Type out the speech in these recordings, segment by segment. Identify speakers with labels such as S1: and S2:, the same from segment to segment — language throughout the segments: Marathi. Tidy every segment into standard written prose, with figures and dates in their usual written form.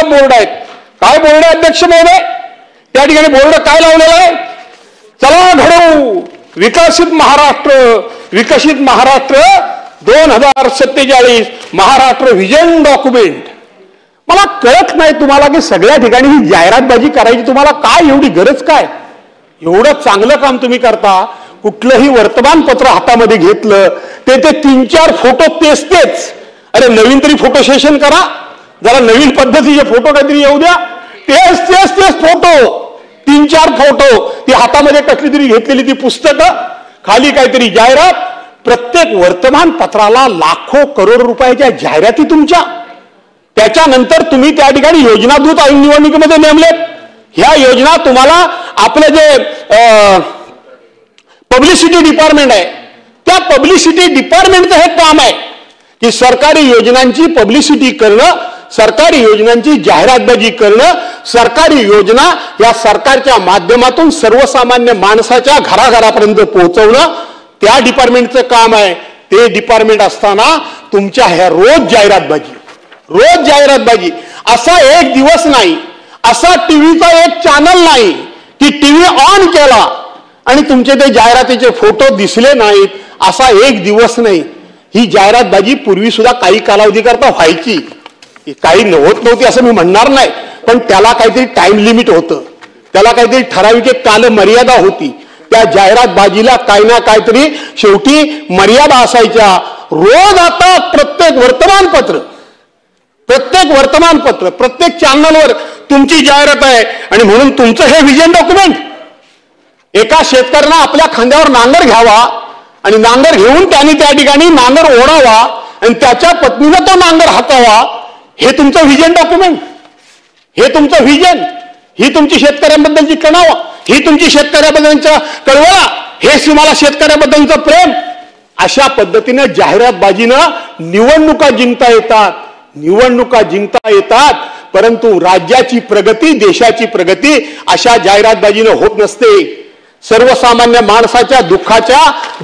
S1: बोर्ड आहेत. काय बोर्ड आहे अध्यक्ष महोदय? त्या ठिकाणी बोर्ड काय लावलेला आहे? चला घडवू विकसित महाराष्ट्र, विकसित महाराष्ट्र 2047 महाराष्ट्र व्हिजन डॉक्युमेंट. मला कळत नाही तुम्हाला की सगळ्या ठिकाणी ही जाहिरातबाजी करायची तुम्हाला काय एवढी गरज काय? एवढं चांगलं काम तुम्ही करता, कुठलंही वर्तमानपत्र हातामध्ये घेतलं ते 3-4 फोटो तेच. अरे नवीन तरी फोटो सेशन करा, जरा नवीन पद्धतीचे फोटो काहीतरी येऊ द्या. तेच फोटो, 3-4 फोटो, ती हातामध्ये कसली तरी घेतलेली ती पुस्तकं, खाली काहीतरी जाहिरात. प्रत्येक वर्तमानपत्राला लाखो करोड रुपयाच्या जाहिराती तुमच्या. त्याच्यानंतर तुम्ही त्या ठिकाणी योजनादूत निवडणुकीमध्ये नेमलेत. ह्या योजना तुम्हाला आपलं जे पब्लिसिटी डिपार्टमेंट आहे त्या पब्लिसिटी डिपार्टमेंटचं हे काम आहे की सरकारी योजनांची पब्लिसिटी करणं, सरकारी योजनांची जाहिरातबाजी करणं, सरकारी योजना या सरकारच्या माध्यमातून सर्वसामान्य माणसाच्या घराघरापर्यंत पोहोचवणं त्या डिपार्टमेंटचं काम आहे. ते डिपार्टमेंट असताना तुमच्या ह्या रोज जाहिरातबाजी असा एक दिवस नाही, असा टीव्हीचा एक चॅनल नाही की टीव्ही ऑन केला आणि तुमचे ते जाहिरातीचे फोटो दिसले नाहीत, असा एक दिवस नाही. ही जाहिरातबाजी पूर्वी सुद्धा काही कालावधी करता व्हायची, काही होत नव्हती असं मी म्हणणार नाही, पण त्याला काहीतरी टाइम लिमिट होतं, त्याला काहीतरी ठराविक एक कालमर्यादा होती. त्या जाहिरातबाजीला काही ना काहीतरी शेवटी मर्यादा असायच्या. रोज आता प्रत्येक वर्तमानपत्र प्रत्येक चॅनलवर तुमची जाहिरात आहे. आणि म्हणून तुमचं हे व्हिजन डॉक्युमेंट, एका शेतकऱ्यानं आपल्या खांद्यावर नांगर घ्यावा आणि नांगर घेऊन त्याने त्या ठिकाणी नांगर ओढावा आणि त्याच्या पत्नीनं तो नांगर हातावा, हे तुमचं व्हिजन डॉक्युमेंट, हे तुमचं व्हिजन, ही तुमची शेतकऱ्यांबद्दलची कणावा, ही तुमची शेतकऱ्याबद्दलचा कळवळा, हे तुम्हाला शेतकऱ्याबद्दलचं प्रेम. अशा पद्धतीने जाहिरातबाजीनं निवडणुका जिंकता येतात, परंतु राज्याची प्रगती, देशाची प्रगती अशा जाहिरातबाजीनं होत नसते. सर्वसामान्य माणसाच्या दुःखाच्या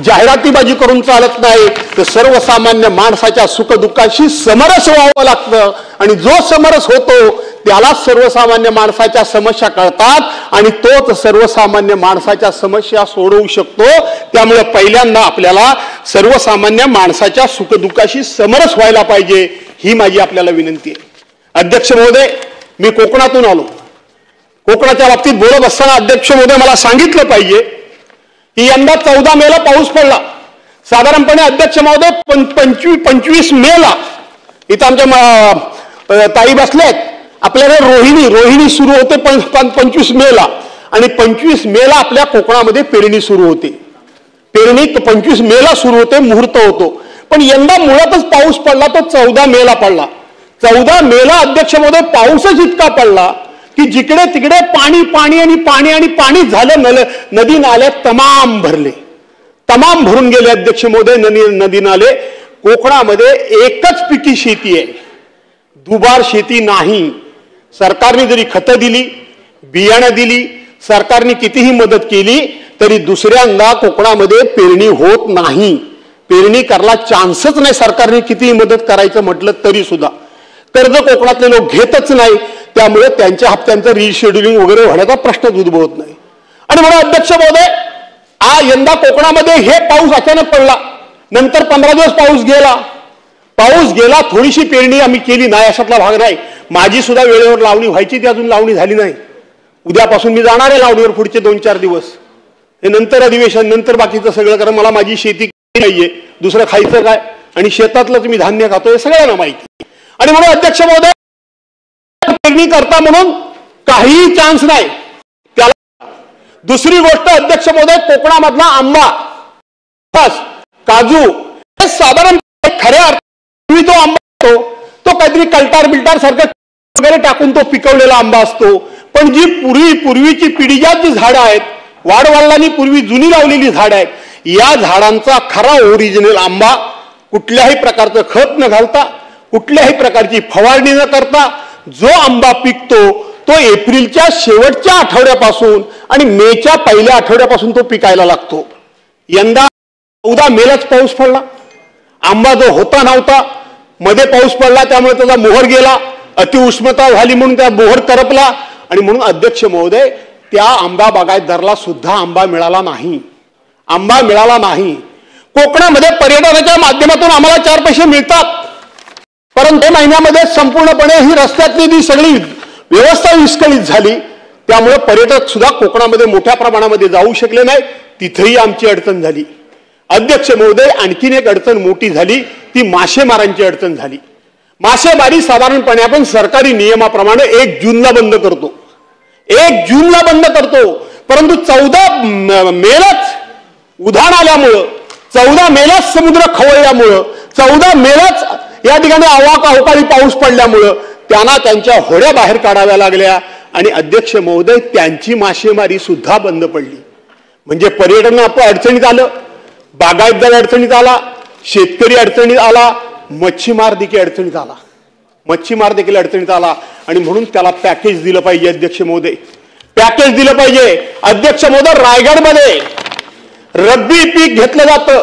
S1: जाहिरातीबाजी करून चालत नाही, तर सर्वसामान्य माणसाच्या सुखदुःखाशी समरस व्हावं लागतं. आणि जो समरस होतो त्याला सर्वसामान्य माणसाच्या समस्या कळतात आणि तोच सर्वसामान्य माणसाच्या समस्या सोडवू शकतो. त्यामुळे पहिल्यांदा आपल्याला सर्वसामान्य माणसाच्या सुखदुःखाशी समरस व्हायला पाहिजे, ही माझी आपल्याला विनंती आहे. अध्यक्ष महोदय, मी कोकणातून आलो. कोकणाच्या बाबतीत बोलत असताना अध्यक्ष महोदय मला सांगितलं पाहिजे की यंदा 14 मेला पाऊस पडला. साधारणपणे अध्यक्ष महोदय 25 मेला इथं आमच्या ताई बसल्यात, आपल्याकडे रोहिणी सुरू होते 25 मेला आणि 25 मेला आपल्या कोकणामध्ये पेरणी सुरू होते. पेरणी 25 मेला सुरू होते, मुहूर्त होतो. पण यंदा मुळातच पाऊस पडला तो 14 मेला पडला. 14 मेला अध्यक्ष महोदय पाऊसच इतका पडला की जिकडे तिकडे पाणी झालं. नदी नाले तमाम भरून गेले अध्यक्ष महोदय. नदी नाले. कोकणामध्ये एकच पिकी शेती आहे, दुबार शेती नाही. सरकारने जरी खतं दिली, बियाणं दिली, सरकारने कितीही मदत केली तरी दुसऱ्यांदा कोकणामध्ये पेरणी होत नाही. पेरणी करायला चान्सच नाही. सरकारने कितीही मदत करायचं म्हटलं तरी सुद्धा कर्ज कोकणातले लोक घेतच नाही. त्यामुळे त्यांच्या हप्त्यांचं रिशेड्युलिंग वगैरे होण्याचा प्रश्नच उद्भवत नाही. आणि म्हणून अध्यक्ष महोदय, यंदा कोकणामध्ये हे पाऊस अचानक पडला, नंतर 15 दिवस पाऊस गेला, थोडीशी पेरणी आम्ही केली नाही अशातला भाग नाही. माझी सुद्धा वेळेवर लावणी व्हायची, ती अजून लावणी झाली नाही. उद्यापासून मी जाणार आहे लावणीवर पुढचे 2-4 दिवस. हे नंतर अधिवेशन, नंतर बाकीचं सगळं, कारण मला माझी शेती नाहीये, दुसरं खायचं काय आणि शेतातलं मी धान्य खातोय सगळ्यांना माहिती. आणि म्हणून अध्यक्ष महोदय, पेरणी करता म्हणून काहीही चान्स नाही त्याला. दुसरी गोष्ट अध्यक्ष महोदय, कोकणामधला आंबा, काजू, हे साधारण खऱ्या अर्थाने तो आंबा असतो, तो काहीतरी कल्टार सारखं वगैरे टाकून तो पिकवलेला आंबा असतो. पण जी पूर्वीची पिढीजात जी झाडं आहेत, वाडवडिलांनी पूर्वी जुनी लावलेली झाडं आहेत, या झाडांचा खरा ओरिजिनल आंबा कुठल्याही प्रकारचं खत न घालता, कुठल्याही प्रकारची फवारणी न करता जो आंबा पिकतो तो एप्रिलच्या शेवटच्या आठवड्यापासून आणि मेच्या पहिल्या आठवड्यापासून तो पिकायला लागतो. यंदा 14 मेलाच पाऊस पडला. आंबा जो होता नव्हता, मध्ये पाऊस पडला त्यामुळे त्याचा मोहर गेला, अतिउष्णता झाली म्हणून त्या बोहर करपला आणि म्हणून अध्यक्ष महोदय त्या आंबा बागायतदाराला सुद्धा आंबा मिळाला नाही. आंबा मिळाला नाही. कोकणामध्ये पर्यटनाच्या माध्यमातून आम्हाला 4 पैसे मिळतात, परंतु 2 महिन्यामध्ये संपूर्णपणे ही रस्त्यातली जी सगळी व्यवस्था विस्कळीत झाली, त्यामुळे पर्यटक सुद्धा कोकणामध्ये मोठ्या प्रमाणामध्ये जाऊ शकले नाही. तिथेही आमची अडचण झाली. अध्यक्ष महोदय आणखीन एक अडचण मोठी झाली, ती मासेमारांची अडचण झाली. मासेमारी साधारणपणे आपण सरकारी नियमाप्रमाणे 1 जूनला बंद करतो. 1 जूनला बंद करतो, परंतु 14 मेलाच उधाण आल्यामुळं, 14 मेलाच समुद्र खवळल्यामुळं, 14 मेलाच या ठिकाणी अवकाळी पाऊस पडल्यामुळं त्यांना त्यांच्या होड्या बाहेर काढाव्या लागल्या आणि अध्यक्ष महोदय त्यांची मासेमारी सुद्धा बंद पडली. म्हणजे पर्यटन अडचणीत आलं, बागायतदार अडचणीत आला, शेतकरी अडचणीत आला, मच्छीमार देखील अडचणीत आला. मच्छीमार देखील अडचणीत आला आणि म्हणून त्याला पॅकेज दिलं पाहिजे. अध्यक्ष महोदय पॅकेज दिलं पाहिजे. अध्यक्ष महोदय रायगडमध्ये रब्बी पीक घेतलं जातं.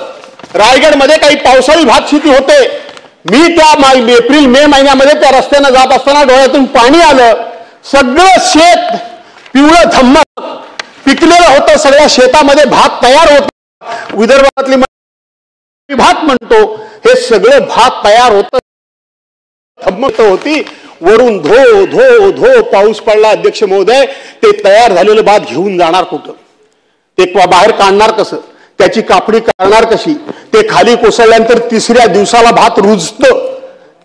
S1: रायगडमध्ये काही पावसाळी भात शेती होते. मी त्या एप्रिल मे महिन्यामध्ये त्या रस्त्यानं जात असताना डोळ्यातून पाणी आलं. सगळं शेत पिवळं धम्मक पिकलेलं होतं. सगळ्या शेतामध्ये भात तयार होत. विदर्भातली भात म्हणतो, हे सगळं भात तयार होतं, धम्मक होती. वरून धो धो धो पाऊस पडला. अध्यक्ष महोदय ते तयार झालेलं भात घेऊन जाणार कुठं? ते बाहेर काढणार कसं? त्याची कापणी करणार कशी? ते खाली कोसळल्यानंतर 3ऱ्या दिवसाला भात रुजतं.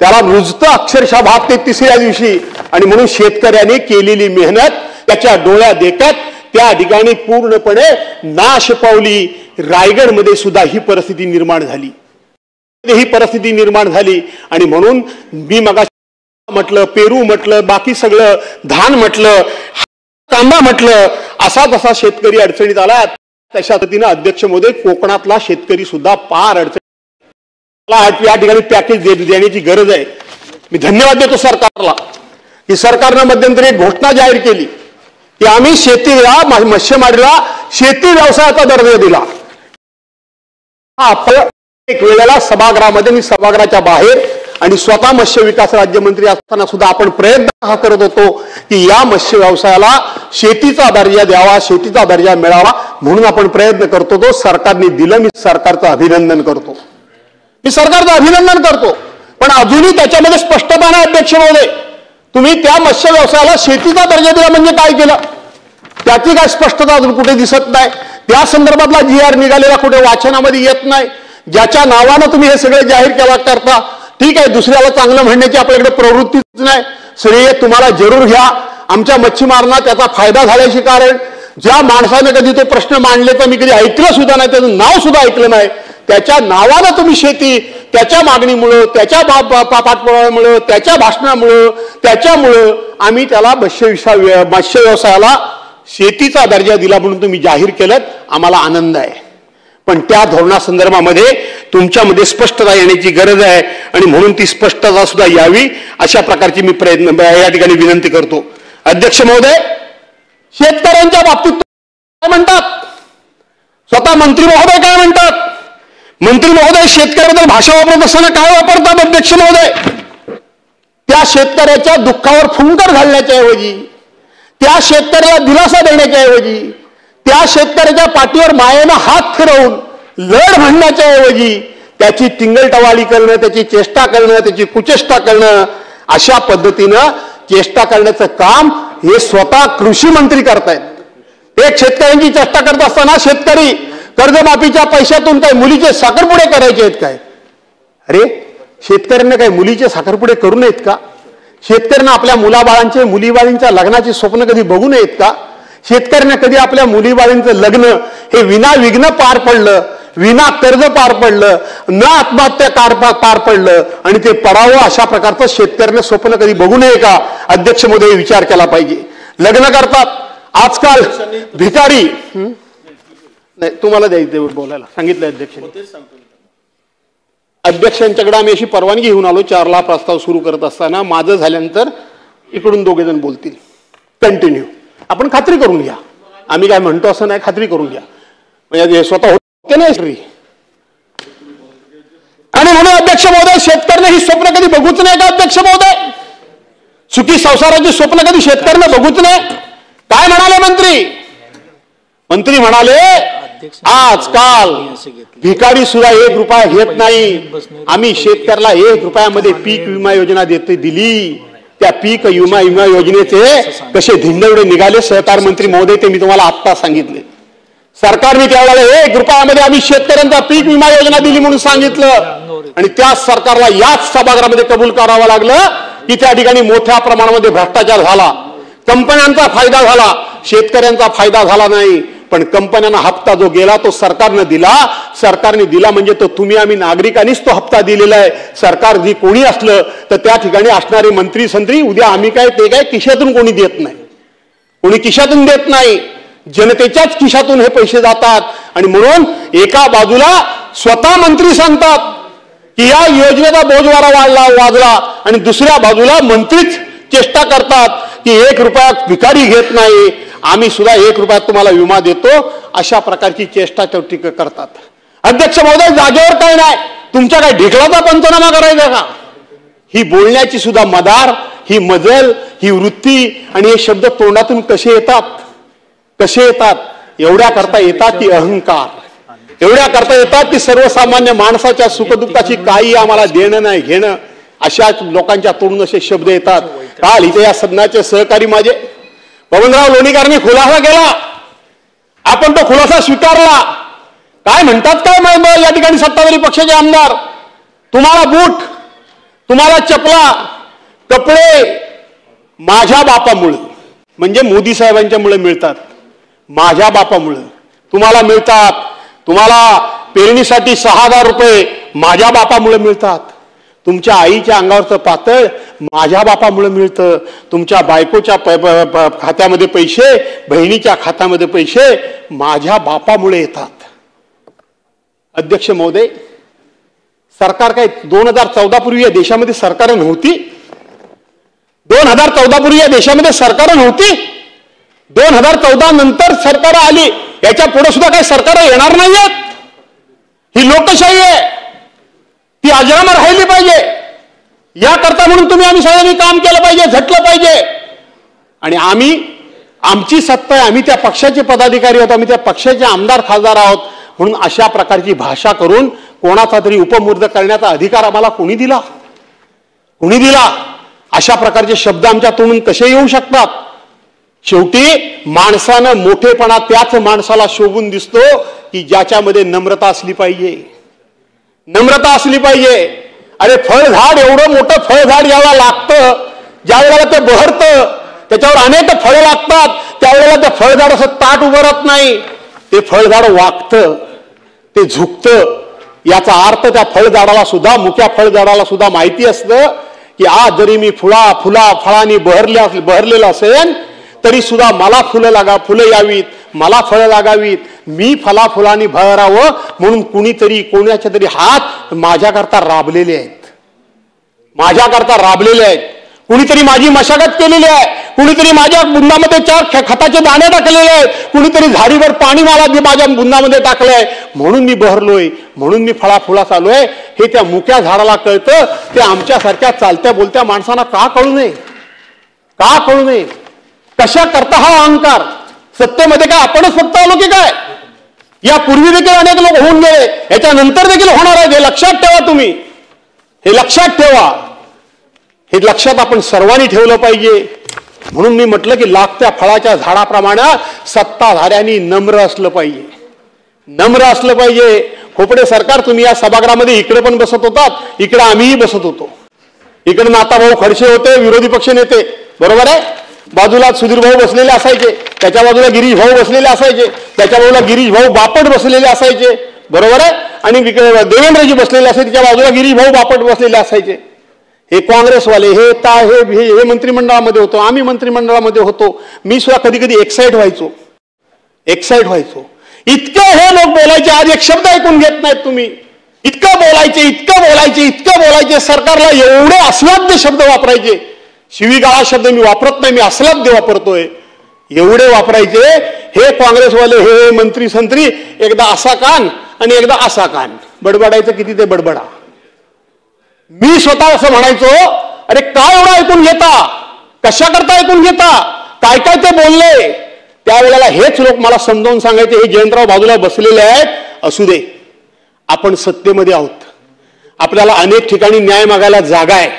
S1: त्याला रुजतं अक्षरशः भात ते 3ऱ्या दिवशी. आणि म्हणून शेतकऱ्याने केलेली मेहनत त्याच्या डोळ्यात देखत त्या ठिकाणी पूर्णपणे नाश पावली. रायगडमध्ये सुद्धा ही परिस्थिती निर्माण झाली. ही परिस्थिती निर्माण झाली आणि म्हणून मी मगाशी म्हटलं, पेरू म्हटलं, बाकी सगळं धान म्हटलं, कांदा म्हटलं, असा तसा शेतकरी अडचणीत आला. तशा पद्धतीनं अध्यक्ष महोदय कोकणातला शेतकरी सुद्धा पार अडचण या ठिकाणी पॅकेज देण्याची गरज आहे. मी धन्यवाद देतो सरकारला की सरकारनं मध्यंतरी एक घोषणा जाहीर केली की आम्ही शेतीला, मत्स्यमारीला शेती व्यवसायाचा दर्जा दिला. आपण एक वेळेला सभागृहामध्ये आणि सभागृहाच्या बाहेर आणि स्वतः मत्स्य विकास राज्यमंत्री असताना सुद्धा आपण प्रयत्न हा करत होतो की या मत्स्य व्यवसायाला शेतीचा दर्जा द्यावा, शेतीचा दर्जा मिळावा, म्हणून आपण प्रयत्न करतो. तो सरकारने दिलं. मी सरकारचं अभिनंदन करतो. मी सरकारचं अभिनंदन करतो. पण अजूनही त्याच्यामध्ये स्पष्टता नाही. अध्यक्ष महोदय तुम्ही त्या मत्स्य व्यवसायाला शेतीचा दर्जा दिला म्हणजे काय केलं? त्याची काय स्पष्टता अजून कुठे दिसत नाही. त्या संदर्भातला GR निघालेला कुठे वाचनामध्ये येत नाही. ज्याच्या नावानं तुम्ही हे सगळे जाहीर केला करता, ठीक आहे, दुसऱ्याला चांगलं म्हणण्याची आपल्याकडे प्रवृत्तीच नाही. श्रेय तुम्हाला जरूर घ्या. आमच्या मच्छीमारांना त्याचा फायदा झाल्याचे कारण ज्या माणसाने कधी तो प्रश्न मांडले तर मी कधी ऐकलं सुद्धा नाही, त्याचं नाव सुद्धा ऐकलं नाही, त्याच्या नावानं तुम्ही शेती, त्याच्या मागणीमुळं, त्याच्या पाठपुराव्यामुळं, त्याच्या भाषणामुळं, त्याच्यामुळं आम्ही त्याला मत्स्य व्यवसायाला शेतीचा दर्जा दिला म्हणून तुम्ही जाहीर केलं. आम्हाला आनंद आहे. पण त्या धोरणासंदर्भामध्ये तुमच्यामध्ये स्पष्टता येण्याची गरज आहे आणि म्हणून ती स्पष्टता सुद्धा यावी अशा प्रकारची मी प्रयत्न या ठिकाणी विनंती करतो. अध्यक्ष महोदय शेतकऱ्यांच्या बाबतीत काय म्हणतात? स्वतः मंत्री महोदय काय म्हणतात? मंत्री महोदय शेतकऱ्याबद्दल भाषा वापरत असताना काय वापरतात? अध्यक्ष महोदय त्या शेतकऱ्याच्या दुःखावर फुंकर घालण्याच्या ऐवजी, त्या शेतकऱ्याला दिलासा देण्याच्या ऐवजी, त्या शेतकऱ्याच्या पाठीवर मायेनं हात फिरवून लढ म्हणण्याच्या ऐवजी त्याची टिंगलटवाली करणं, त्याची चेष्टा करणं, त्याची कुचेष्टा करणं, अशा पद्धतीनं चेष्टा करण्याचं काम हे स्वतः कृषी मंत्री करतायत. एक शेतकऱ्यांची चेष्टा करत असताना शेतकरी कर्जमाफीच्या पैशातून काय मुलीचे साखरपुडे करायचे आहेत काय? अरे शेतकऱ्यांना काय मुलीचे साखरपुडे करू नयेत का? शेतकऱ्यांना आपल्या मुलाबाळांचे, मुलीबाळींच्या लग्नाची स्वप्न कधी बघू नयेत का? शेतकऱ्यांना कधी आपल्या मुलीबाळींचं लग्न हे विनाविघ्न पार पडलं, विना कर्ज पार पडलं, न आत्महत्या पार पडलं आणि ते पडावं अशा प्रकारचं शेतकऱ्यांना स्वप्न कधी बघू नये का? अध्यक्ष महोदय विचार केला पाहिजे. लग्न करतात आजकाल भिकारी. नाही तुम्हाला द्यायचं बोलायला सांगितलं अध्यक्षांनी. अध्यक्षांच्याकडे आम्ही अशी परवानगी घेऊन आलो 4ला प्रस्ताव सुरू करत असताना. माझं झाल्यानंतर इकडून 2 जण बोलतील. कंटिन्यू आपण खात्री करून घ्या. आम्ही काय म्हणतो असं नाही, खात्री करून घ्या. म्हणजे स्वतः होते नाही श्री. आणि म्हणून अध्यक्ष महोदय शेतकऱ्यांना ही स्वप्न कधी बघूच नाही का? अध्यक्ष महोदय सुखी संसाराची स्वप्न कधी शेतकऱ्यांना बघूच नाही. काय म्हणाले मंत्री म्हणाले आजकाल भिकारी सुद्धा 1 रुपया घेत नाही. आम्ही शेतकऱ्याला 1 रुपयामध्ये पीक विमा योजना दिली. त्या पीक विमा योजनेचे कसे धिंडवडे निघाले सहकार मंत्री महोदय ते मी तुम्हाला आत्ता सांगितले. सरकारने त्यावेळेला 1 रुपयामध्ये आम्ही शेतकऱ्यांचा पीक विमा योजना दिली म्हणून सांगितलं आणि त्याच सरकारला याच सभागृहामध्ये कबूल करावं लागलं की त्या ठिकाणी मोठ्या प्रमाणामध्ये भ्रष्टाचार झाला. कंपन्यांचा फायदा झाला, शेतकऱ्यांचा फायदा झाला नाही. पण कंपन्यांना हप्ता जो गेला तो सरकारने दिला म्हणजे तो तुम्ही आम्ही नागरिकांनीच तो हप्ता दिलेला आहे. सरकार जी कोणी असलं तर त्या ठिकाणी असणारे मंत्री संत्री उद्या आम्ही काय ते काय खिशातून कोणी देत नाही, कोणी खिशातून देत नाही, जनतेच्याच खिशातून हे पैसे जातात. आणि म्हणून एका बाजूला स्वतः मंत्री सांगतात की या योजनेचा बोजवारा वाजला आणि दुसऱ्या बाजूला मंत्रीच चेष्टा करतात की 1 रुपया भिकारी घेत नाही, आम्ही सुद्धा 1 रुपयात तुम्हाला विमा देतो. अशा प्रकारची चेष्टा टीका करतात. अध्यक्ष महोदय जागेवर काय नाही, तुमच्या काय ढिकलाचा पंचनामा करायचा का? ही बोलण्याची सुद्धा मदार, ही मजल, ही वृत्ती आणि हे शब्द तोंडातून कसे येतात एवढ्या करता येतात की अहंकार, एवढ्या करता येतात की सर्वसामान्य माणसाच्या सुखदुःखाची काही आम्हाला देणं नाही घेणं, अशा लोकांच्या तोंडून असे शब्द येतात. काल इथे या सदनाचे सहकारी माझे बबनराव लोणीकरांनी खुलासा केला, आपण तो खुलासा स्वीकारला. काय म्हणतात काय या ठिकाणी सत्ताधारी पक्षाचे आमदार, तुम्हाला बूट, तुम्हाला चपला, कपडे माझ्या बापामुळे म्हणजे मोदी साहेबांच्या मुळे मिळतात, माझ्या बापामुळे तुम्हाला मिळतात. तुम्हाला पेरणीसाठी 6,000 रुपये माझ्या बापामुळे मिळतात. तुमच्या आईच्या अंगावरचं पातळ माझ्या बापामुळे मिळतं. तुमच्या बायकोच्या खात्यामध्ये पैसे, बहिणीच्या खात्यामध्ये पैसे माझ्या बापामुळे येतात. अध्यक्ष महोदय, सरकार काय 2014 पूर्वी या देशामध्ये सरकार नव्हती? 2014 पूर्वी या देशामध्ये सरकार नव्हती? 2014 नंतर सरकार आली, याच्या पुढे सुद्धा काही सरकार येणार नाहीयेत. ही लोकशाही आहे, ती अजरामर राहिली पाहिजे. याकरता म्हणून आम्ही सगळ्यांनी काम केलं पाहिजे, झटलं पाहिजे. आणि आमची सत्ता आहे, आम्ही त्या पक्षाचे पदाधिकारी आहोत, आम्ही त्या पक्षाचे आमदार खासदार आहोत. म्हणून अशा प्रकारची भाषा करून कोणाचा तरी उपमुर्द करण्याचा अधिकार आम्हाला कोणी दिला? अशा प्रकारचे शब्द आमच्या तोंडून कसे येऊ शकतात? शेवटी माणसानं मोठेपणा त्याच माणसाला शोभून दिसतो की ज्याच्यामध्ये नम्रता असली पाहिजे. अरे फळझाड, एवढं मोठं फळझाड ज्यावेळेला लागतं, ज्या वेळेला ते बहरतं, त्याच्यावर अनेक फळं लागतात, त्यावेळेला ते फळझाड असं ताट उभं राहत नाही, ते फळझाड वाकतं, ते झुकतं. याचा अर्थ त्या फळझाडाला सुद्धा, मुख्या फळझाडाला सुद्धा माहिती असतं की आज जरी मी फळांनी बहरलेलं असेल तरी सुद्धा मला फुलं यावीत, मला फळं लागावीत, मी फुलांनी भरावं म्हणून कोणाच्या तरी हात माझ्याकरता राबलेले आहेत. कुणीतरी माझी मशागत केलेली आहे, कुणीतरी माझ्या बुंदामध्ये 4 खताचे दाणे टाकलेले आहेत, कुणीतरी झाडीवर पाणी मला माझ्या बुंदामध्ये टाकलंय, म्हणून मी बहरलोय, म्हणून मी फळा चालूय. हे त्या मुक्या झाडाला कळतं, ते आमच्यासारख्या चालत्या बोलत्या माणसांना का कळू नये? कशा करता हा अहंकार? सत्तेमध्ये काय आपणच फक्त आलो की काय? यापूर्वी देखील अनेक लोक होऊन गेले, याच्यानंतर देखील होणार आहे. हे लक्षात ठेवा तुम्ही, हे लक्षात आपण सर्वांनी ठेवलं पाहिजे. म्हणून मी म्हटलं की लागत्या फळाच्या झाडाप्रमाणे सत्ताधाऱ्यांनी नम्र असलं पाहिजे. खोपडे सरकार, तुम्ही या सभागृहामध्ये इकडे पण बसत होतात, इकडे आम्हीही बसत होतो. इकडे नाताभाऊ खडसे होते, विरोधी पक्ष नेते, बरोबर आहे. बाजूला सुधीर भाऊ बसलेले असायचे, त्याच्या बाजूला गिरीश भाऊ बसलेले असायचे, त्याच्या बाजूला गिरीश भाऊ बापट बसलेले असायचे, बरोबर आहे. आणि देवेंद्रजी बसलेले असायचे, त्याच्या बाजूला गिरीश भाऊ बापट बसलेले असायचे. हे काँग्रेसवाले हे मंत्रिमंडळामध्ये होतो, आम्ही मंत्रिमंडळामध्ये होतो. मी सुद्धा कधी कधी एक्साइट व्हायचो. इतके हे लोक बोलायचे, आज एक शब्द ऐकून घेत नाहीत तुम्ही. इतकं बोलायचे, सरकारला एवढे अस्वाद्य शब्द वापरायचे. शिवीगाळा शब्द मी वापरत नाही, मी अस्वाद्य वापरतोय. एवढे वापरायचे हे काँग्रेसवाले, हे मंत्री संत्री, एकदा असा कान आणि एकदा असा कान. बडबडायचं किती ते बडबडा. मी स्वतः असं म्हणायचो, अरे काय एवढं ऐकून घेता? कशा करता ऐकून घेता? काय काय ते बोलले त्यावेळेला हेच लोक मला समजावून सांगायचे, हे जयंतराव बाजूला बसलेले आहेत, असू दे, आपण सत्तेमध्ये आहोत, आपल्याला अनेक ठिकाणी न्याय मागायला जागा आहे,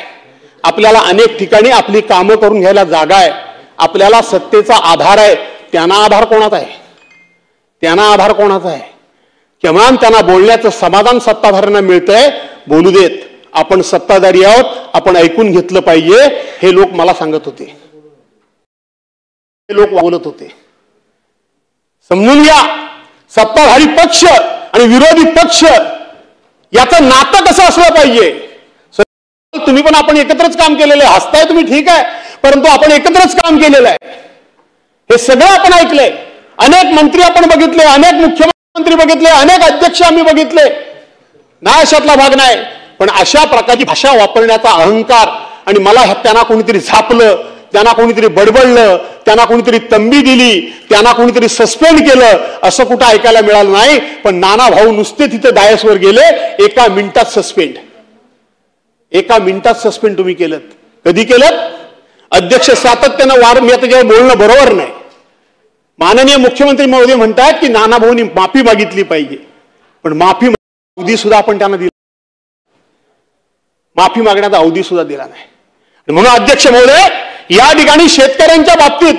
S1: आपल्याला अनेक ठिकाणी आपली कामं करून घ्यायला जागा आहे, आपल्याला सत्तेचा आधार आहे. त्यांना आधार कोणाचा आहे? त्यांना आधार कोणाचा आहे? किमान त्यांना बोलण्याचं समाधान सत्ताधाऱ्यांना मिळतंय, बोलू देत, आपण सत्ताधारी आहोत, आपण ऐकून घेतलं पाहिजे, हे लोक मला सांगत होते, हे लोक बोलत होते. समजून घ्या, सत्ताधारी पक्ष आणि विरोधी पक्ष याचं नातं कसं असलं पाहिजे. तुम्ही पण आपण एकत्रच काम केलेलं आहे, हसताय तुम्ही ठीक आहे, परंतु आपण एकत्रच काम केलेलं आहे, हे सगळं आपण ऐकलंय. अनेक मंत्री आपण बघितले, अनेक मुख्यमंत्री बघितले, अनेक अध्यक्ष आम्ही बघितले, नाही अशातला भाग नाही. पण अशा प्रकारची भाषा वापरण्याचा अहंकार, आणि मला त्यांना कोणीतरी झापलं, त्यांना कोणीतरी बडबडलं, त्यांना कोणीतरी तंबी दिली, त्यांना कोणीतरी सस्पेंड केलं, असं कुठं ऐकायला मिळालं नाही. पण नाना भाऊ नुसते तिथे डायसवर गेले, एका मिनिटात सस्पेंड, एका मिनिटात सस्पेंड तुम्ही केलं. कधी केलं? अध्यक्ष सातत्यानं मी आता जेव्हा बोलणं बरोबर नाही, माननीय मुख्यमंत्री महोदय म्हणतात की नाना भाऊंनी माफी मागितली पाहिजे, पण माफी अवधी सुद्धा आपण त्यांना दिला, माफी मागण्याचा अवधी सुद्धा दिला नाही. म्हणून अध्यक्ष महोदय, या ठिकाणी शेतकऱ्यांच्या बाबतीत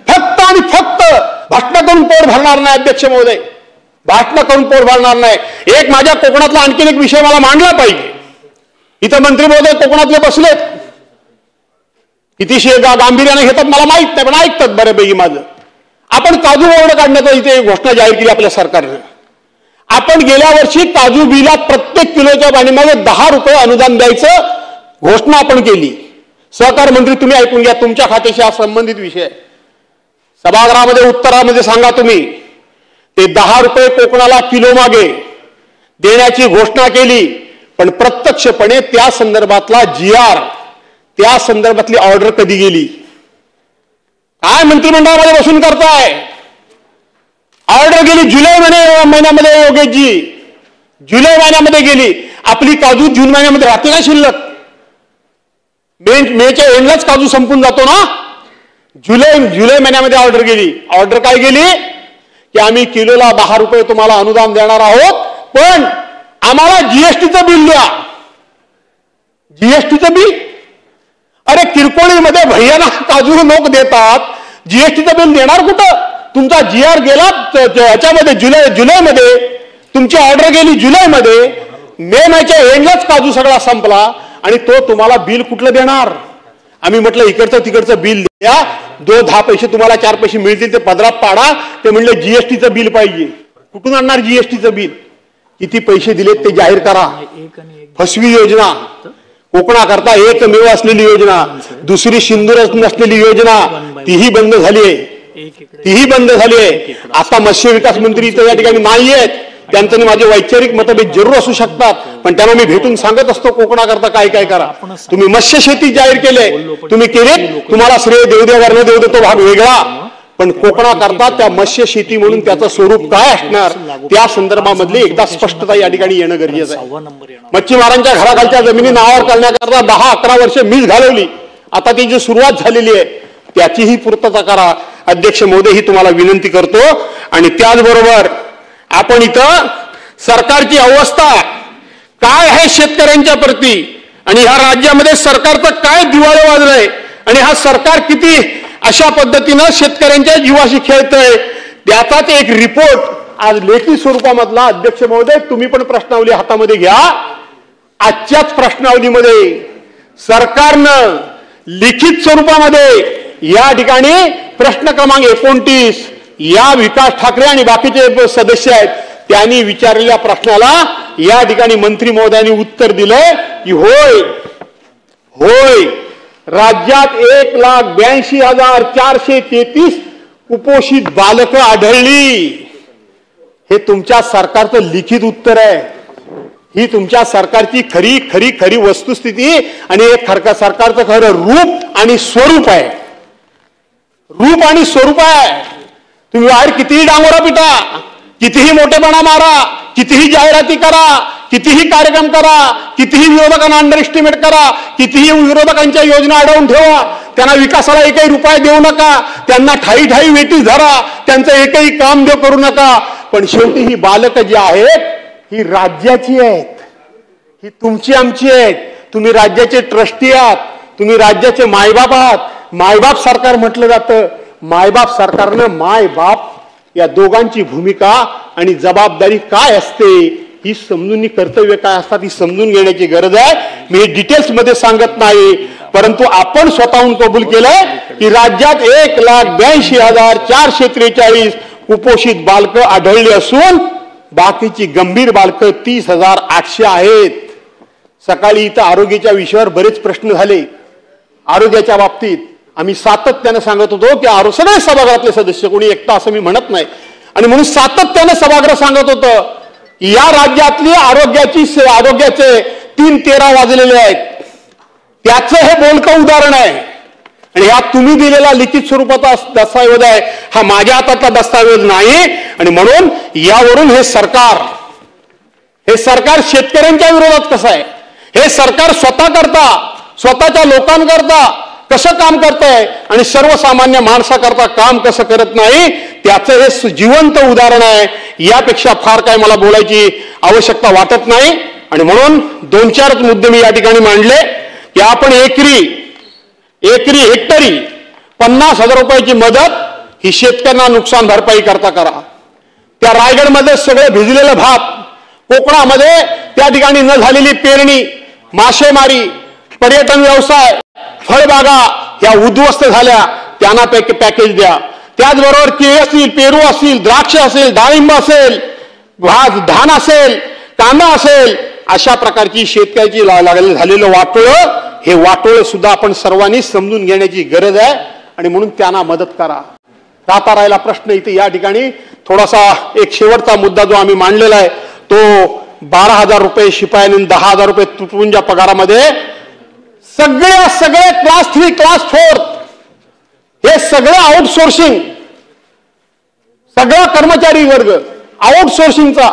S1: फक्त आणि फक्त भाषण करून पोट भरणार नाही. अध्यक्ष महोदय, भाषण करून पोट भरणार नाही. एक माझ्या कोकणातला आणखीन एक विषय मला मांडला पाहिजे. इथं मंत्री महोदय कोकणातले बसलेत, कितीशी गांभीर्याने घेतात मला माहित नाही, पण ऐकतात बऱ्यापैकी माझं. आपण काजू बोर्ड काढण्याचा इथे घोषणा जाहीर केली आपल्या सरकारनं. आपण गेल्या वर्षी काजू बिला प्रत्येक किलोच्या पाणीमागे 10 रुपये अनुदान द्यायचं घोषणा आपण केली. सहकार मंत्री तुम्ही ऐकून घ्या, तुमच्या खात्याशी हा संबंधित विषय आहे. सभागृहामध्ये उत्तरामध्ये सांगा तुम्ही, ते 10 रुपये कोकणाला किलो मागे देण्याची घोषणा केली, पण प्रत्यक्षपणे त्या संदर्भातला GR, त्या संदर्भातली ऑर्डर कधी गेली? काय मंत्रिमंडळामध्ये बसून करताय? ऑर्डर गेली जुलै महिन्यामध्ये. योगेशजी, जुलै महिन्यामध्ये गेली. आपली काजू जून महिन्यामध्ये राहते का शिल्लक? मेच्या एंडलाच काजू संपून जातो ना. जुलै महिन्यामध्ये ऑर्डर गेली. ऑर्डर काय गेली की आम्ही किलोला 10 रुपये तुम्हाला अनुदान देणार आहोत, पण आम्हाला जीएसटीचं बिल द्या. जीएसटीचं बिल? अरे किरकोळीमध्ये भैयाना काजू लोक देतात, जीएसटीचं बिल देणार कुठं? तुमचा GR गेला याच्यामध्ये जुलैमध्ये, तुमची ऑर्डर गेली जुलैमध्ये, मेच्या एंडलाच काजू सगळा संपला, आणि तो तुम्हाला बिल कुठलं देणार? आम्ही म्हटलं इकडचं तिकडचं बिल द्या, 2-10 पैसे तुम्हाला 4 पैसे मिळतील ते पदरात पाडा. ते म्हणले जीएसटीचं बिल पाहिजे. कुठून आणणार जीएसटीचं बिल? किती पैसे दिलेत ते जाहीर करा. फसवी योजना, कोकणाकरता एकमेव असलेली योजना, दुसरी सिंधूरच नसलेली योजना, तीही बंद झाली आहे, तीही बंद झाली आहे. आता मत्स्य विकास मंत्री इथं या ठिकाणी नाही आहेत, त्यांचं माझे वैचारिक मतभेद जरूर असू शकतात, पण त्यांना मी भेटून सांगत असतो कोकणाकरता काय काय करा. तुम्ही मत्स्य शेती जाहीर केले, तुम्ही केले, तुम्हाला श्रेय देऊ द्या वर्ण देऊ दे तो भाग वेगळा, पण कोकणाकरता त्या मत्स्य शेती म्हणून त्याचं स्वरूप काय असणार त्या संदर्भामधली एकदा स्पष्टता या ठिकाणी येणं गरजेचं आहे. मच्छीमारांच्या घराखालच्या जमिनी नावावर करण्याकरता 10-11 वर्ष मीच घालवली, आता ती जी सुरुवात झालेली आहे त्याचीही पूर्तता करा. अध्यक्ष महोदय, ही तुम्हाला विनंती करतो. आणि त्याचबरोबर आपण इथं सरकारची अवस्था काय आहे शेतकऱ्यांच्या प्रती, आणि ह्या राज्यामध्ये सरकारचं काय दिवाळं वाजलंय, आणि हा सरकार किती अशा पद्धतीनं शेतकऱ्यांच्या जीवाशी खेळतंय, त्याचाच एक रिपोर्ट आज लेखी स्वरूपामधला. अध्यक्ष महोदय, तुम्ही पण प्रश्नावली हातामध्ये घ्या. आजच्याच प्रश्नावलीमध्ये सरकारनं लिखित स्वरूपामध्ये या ठिकाणी प्रश्न क्रमांक 29 या विकास ठाकरे आणि बाकीचे सदस्य आहेत त्यांनी विचारलेल्या प्रश्नाला या ठिकाणी मंत्री महोदयांनी उत्तर दिलंय की होय होय, राज्यात 1,82,433 कुपोषित बालकं आढळली. हे तुमच्या सरकारचं लिखित उत्तर आहे. ही तुमच्या सरकारची खरी खरी खरी वस्तुस्थिती आणि हे सरकारचं खरं रूप आणि स्वरूप आहे. रूप आणि स्वरूप आहे. तुम्ही बाहेर कितीही डांगोरा पिटा, कितीही मोठेपणा मारा, कितीही जाहिराती करा, कितीही कार्यक्रम करा, कितीही विरोधकांना अंडर एस्टिमेट करा, कितीही विरोधकांच्या योजना अडवून ठेवा, त्यांना विकासाला एकही रुपया देऊ नका, त्यांना ठाई ठाई वेटी धरा, त्यांचं एकही काम देऊ करू नका. पण शेवटी ही बालकं जी आहेत ही राज्याची आहेत, ही तुमची आमची आहेत. तुम्ही राज्याचे ट्रस्टी आहात, तुम्ही राज्याचे मायबाप आहात. मायबाप सरकार म्हटलं जातं. मायबाप सरकारनं माय बाप या दोघांची भूमिका आणि जबाबदारी काय असते, ही समजून, कर्तव्य काय असतात ही समजून घेण्याची गरज आहे. मी हे डिटेल्स मध्ये सांगत नाही, परंतु आपण स्वतःहून कबूल केलंय की राज्यात 1,82,443 कुपोषित बालकं आढळली असून बाकीची गंभीर बालकं 30,800 आहेत. सकाळी इथं आरोग्याच्या विषयावर बरेच प्रश्न झाले. आरोग्याच्या बाबतीत आम्ही सातत्याने सांगत होतो की सगळे सभागृहातले सदस्य, कोणी एकटा असं मी म्हणत नाही, आणि म्हणून सातत्याने सभागृह सांगत होतं की या राज्यातली आरोग्याचे 3-13 वाजलेले आहेत. त्याचं हे बोलकं उदाहरण आहे. आणि हा तुम्ही दिलेला लिखित स्वरूपाचा दस्तऐवज आहे, हा माझ्या हातातला दस्तऐवज नाही. आणि म्हणून यावरून हे सरकार शेतकऱ्यांच्या विरोधात कसं आहे, हे सरकार स्वतःच्या लोकांकरता कसं काम करतंय आणि सर्वसामान्य माणसाकरता काम कसं करत नाही, त्याचं हे जिवंत उदाहरण आहे. यापेक्षा फार काय मला बोलायची आवश्यकता वाटत नाही. आणि म्हणून 2-4 मुद्दे मी या ठिकाणी मांडले की आपण एकरी हेक्टरी 50,000 रुपयाची मदत ही शेतकऱ्यांना नुकसान भरपाई करता करा. त्या रायगडमध्ये सगळे भिजलेलं भात, कोकणामध्ये त्या ठिकाणी न झालेली पेरणी, मासेमारी, पर्यटन व्यवसाय, फळबागा या उद्ध्वस्त झाल्या, त्यांना पॅकेज द्या. त्याचबरोबर केळी असतील, पेरू असतील, द्राक्ष असेल, डाळिंब असेल, धान असेल, कांदा असेल, अशा प्रकारची शेतकऱ्याची झालेलं वाटोळं, हे वाटोळं सुद्धा आपण सर्वांनी समजून घेण्याची गरज आहे. आणि म्हणून त्यांना मदत करा. राहता राहिला प्रश्न इथे या ठिकाणी थोडासा एक शेवटचा मुद्दा जो आम्ही मांडलेला आहे तो 12,000 रुपये शिपायांनी 10,000 रुपये तुटपुंजा पगारामध्ये सगळे क्लास 3 क्लास 4 हे सगळं आउटसोर्सिंग, सगळा कर्मचारी वर्ग आउटसोर्सिंगचा.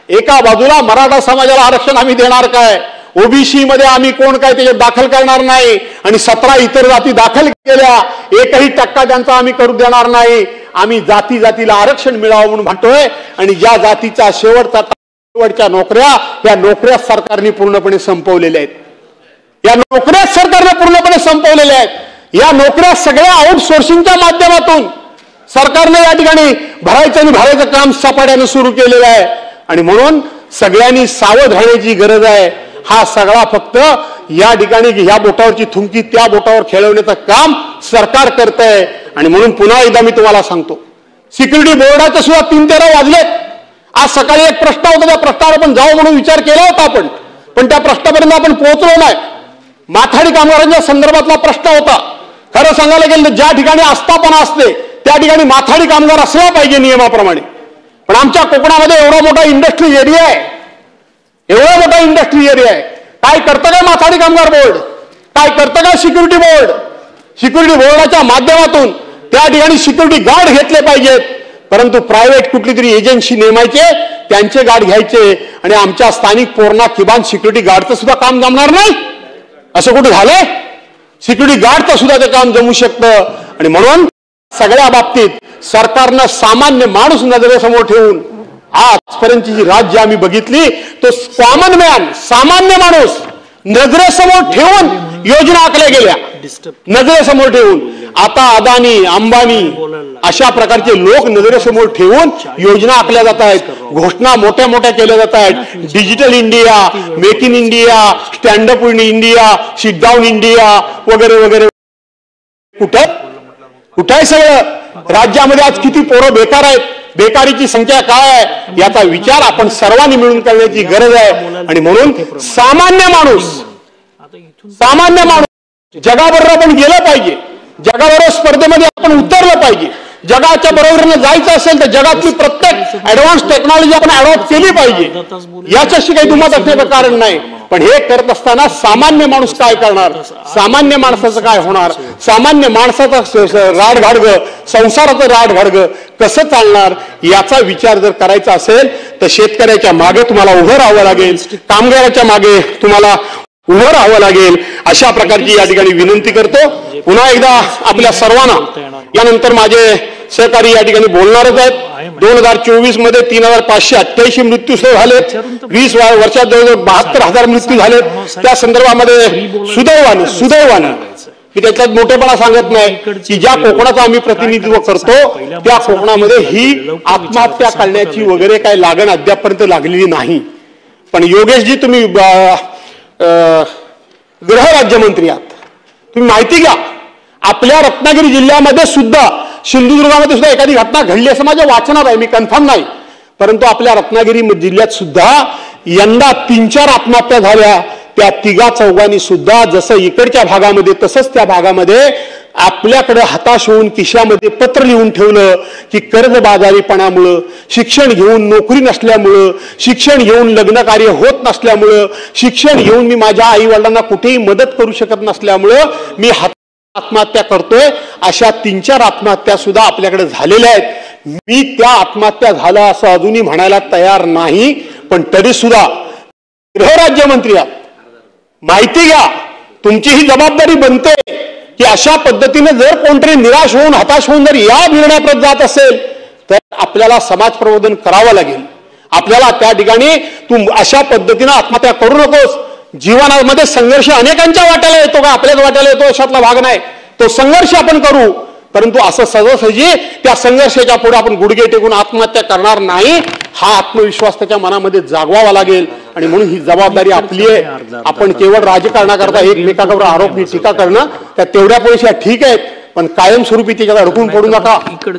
S1: एका बाजूला मराठा समाजाला आरक्षण आम्ही देणार काय, ओबीसी मध्ये आम्ही कोण काय त्याच्यात दाखल करणार नाही, आणि 17 इतर जाती दाखल केल्या, 1% त्यांचा आम्ही करू देणार नाही. आम्ही जातीला आरक्षण मिळावं म्हणून म्हणतोय. आणि ज्या जातीच्या शेवटच्या नोकऱ्या, या नोकऱ्या सरकारने पूर्णपणे संपवलेल्या आहेत. या नोकऱ्या सरकारने पूर्णपणे संपवलेल्या आहेत. या नोकऱ्या सगळ्या आउटसोर्सिंगच्या माध्यमातून सरकारने या ठिकाणी भरायचं काम सपाट्याने सुरू केलेलं आहे. आणि म्हणून सगळ्यांनी सावध राहण्याची गरज आहे. हा सगळा फक्त या ठिकाणी ह्या बोटावरची थुंकी त्या बोटावर खेळवण्याचं काम सरकार करतंय. आणि म्हणून पुन्हा एकदा मी तुम्हाला सांगतो, सिक्युरिटी बोर्डाचे सुद्धा 3-13 वाजलेत. आज सकाळी एक प्रश्न होता, त्या प्रश्नावर आपण जाऊ म्हणून विचार केला होता पण त्या प्रश्नापर्यंत आपण पोहोचलो नाही. माथाडी कामगारांच्या संदर्भातला प्रश्न होता. खरं सांगायला गेलं ज्या ठिकाणी आस्थापना असते त्या ठिकाणी माथाडी कामगार असला पाहिजे नियमाप्रमाणे. पण आमच्या कोकणामध्ये एवढा मोठा इंडस्ट्री एरिया आहे, काय करतं काय माथाडी कामगार बोर्ड, काय करतं काय सिक्युरिटी बोर्ड. सिक्युरिटी बोर्डाच्या माध्यमातून त्या ठिकाणी सिक्युरिटी गार्ड घेतले पाहिजेत, परंतु प्रायव्हेट कुठली तरी एजन्सी नेमायचे, त्यांचे गार्ड घ्यायचे, आणि आमच्या स्थानिक पोरणा किमान सिक्युरिटी गार्डचं सुद्धा काम जमणार नाही. असं कुठे झालंय? सिक्युरिटी गार्डचं सुद्धा ते काम जमू शकतं. आणि म्हणून सगळ्या बाबतीत सरकारनं सामान्य माणूस नजरेसमोर ठेवून आजपर्यंतची जी राज्य आम्ही बघितली तो कॉमन मॅन, सामान्य माणूस नजरेसमोर ठेवून योजना आखल्या गेल्या, नजरेसमोर ठेवून. आता अदानी, अंबानी अशा प्रकारचे लोक नजरेसमोर ठेवून योजना आखल्या जात आहेत, घोषणा मोठ्या मोठ्या केल्या जात आहेत. Digital India, make in India, stand up in India, sit down India वगैरे वगैरे. कुठं आहे सगळं? राज्यामध्ये आज किती पोरं बेकार आहेत, बेकारीची संख्या काय आहे, याचा विचार आपण सर्वांनी मिळून करण्याची गरज आहे. आणि म्हणून सामान्य माणूस जगाबरोबर आपण गेलं पाहिजे, जगाबरोबर स्पर्धेमध्ये आपण उतरलं पाहिजे. जगाच्या बरोबरीने जायचं असेल तर जगातली प्रत्येक ऍडव्हान्स टेक्नॉलॉजी आपण अडॉप्ट केली पाहिजे, याच्याशी काही दुमत असण्याचं कारण नाही. पण हे करत असताना सामान्य माणूस काय करणार, सामान्य माणसाचं काय होणार, सामान्य माणसाचं राडघाडगं, संसाराचं राडघाडगं कसं चालणार, याचा विचार जर करायचा असेल तर शेतकऱ्याच्या मागे तुम्हाला उभं राहावं लागेल, कामगाराच्या मागे तुम्हाला उभं राहावं लागेल अशा प्रकारची या ठिकाणी विनंती करतो। पुन्हा एकदा आपल्या सर्वांना, यानंतर माझे सहकारी या ठिकाणी बोलणारच आहेत। 2024 मध्ये 3588 मृत्यू झालेत, 20 वर्षात जवळजवळ 72,000 मृत्यू झालेत। त्या संदर्भामध्ये सुदैवाने मी त्याच्यात मोठेपणा सांगत नाही की ज्या कोकणाचं आम्ही प्रतिनिधित्व करतो त्या कोकणामध्ये ही आत्महत्या करण्याची वगैरे काही लागण अद्यापर्यंत लागलेली नाही। पण योगेशजी, तुम्ही गृह राज्यमंत्री आहात, तुम्ही माहिती घ्या, आपल्या रत्नागिरी जिल्ह्यामध्ये सुद्धा, सिंधुदुर्गामध्ये सुद्धा एखादी घटना घडली असं माझ्या वाचनात आहे, मी कन्फर्म नाही, परंतु आपल्या रत्नागिरी जिल्ह्यात सुद्धा यंदा 3-4 आत्महत्या झाल्या। त्या 3-4 सुद्धा जसं इकडच्या भागामध्ये तसंच त्या भागामध्ये आपल्याकडे हताश होऊन खिशामध्ये पत्र लिहून ठेवलं की कर्जबाजारीपणामुळं, शिक्षण घेऊन नोकरी नसल्यामुळं, शिक्षण घेऊन लग्न कार्य होत नसल्यामुळं, शिक्षण घेऊन मी माझ्या आई वडिलांना कुठेही मदत करू शकत नसल्यामुळं मी आत्महत्या करतोय, अशा 3-4 आत्महत्या सुद्धा आपल्याकडे झालेल्या आहेत। मी त्या आत्महत्या झाल्या असं अजूनही म्हणायला तयार नाही, पण तरी सुद्धा गृहराज्यमंत्री आहात, माहिती घ्या, तुमची ही जबाबदारी बनते की अशा पद्धतीने जर कोणतरी निराश होऊन हताश होऊन जर या निर्णयाप्रत जात असेल तर आपल्याला समाज प्रबोधन करावं लागेल। आपल्याला त्या ठिकाणी तू अशा पद्धतीने आत्महत्या करू नकोस। जीवनामध्ये संघर्ष अनेकांच्या वाट्याला येतो का आपल्याच वाट्याला येतो अशातला भाग नाही, तो संघर्ष आपण करू, परंतु असं सहजासहजी त्या संघर्षाच्या पुढे आपण गुडघे टेकून आत्महत्या करणार नाही, हा आत्मविश्वास त्याच्या मनामध्ये जागवावा लागेल। आणि म्हणून ही जबाबदारी आपली आहे। आपण केवळ राजकारणाकरता एकमेकांवर आरोप टीका करणं त्या तेवढ्या पैसे ठीक आहेत, पण कायमस्वरूपी त्याच्यात अडकून पडू नका।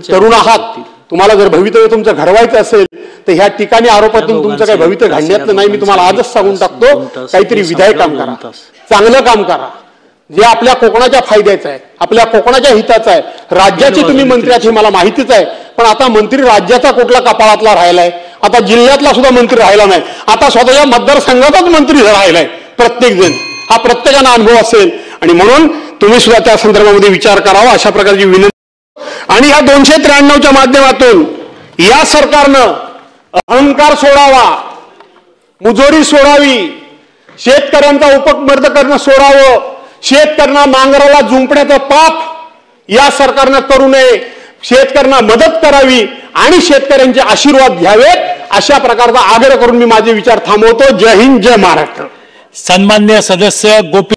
S1: तरुण आहात, तुम्हाला जर भवितव्य तुमचं घडवायचं असेल तर ह्या ठिकाणी आरोपातून तुमचं काही भवितव्य घडण्यातलं नाही। मी तुम्हाला आजच सांगून टाकतो, काहीतरी विधायक काम करा, चांगलं काम करा, जे आपल्या कोकणाच्या फायद्याचं आहे, आपल्या कोकणाच्या हिताचं आहे। राज्याचे तुम्ही मंत्री आहात हे मला माहितीच आहे, पण आता मंत्री राज्याचा कुठला कपाळातला राहिलाय, आता जिल्ह्यातला सुद्धा मंत्री राहिला नाही, आता स्वतःच्या मतदारसंघाचाच मंत्री राहिलाय प्रत्येक जण, हा प्रत्येकाला अनुभव असेल। आणि म्हणून तुम्ही सुद्धा त्या संदर्भामध्ये विचार करावा अशा प्रकारची विनंती। आणि या 293च्या माध्यमातून या सरकारनं अहंकार सोडावा, मुजोरी सोडावी, शेतकऱ्यांचा उपमर्द करणं सोडावं, शेतकऱ्यांना नांगराला जुंपण्याचं पाप या सरकारनं करू नये, शेतकऱ्यांना मदत करावी आणि शेतकऱ्यांचे आशीर्वाद घ्यावेत अशा प्रकारचा आग्रह करून मी माझे विचार थांबवतो। जय हिंद, जय महाराष्ट्र।
S2: सन्माननीय सदस्य गोपी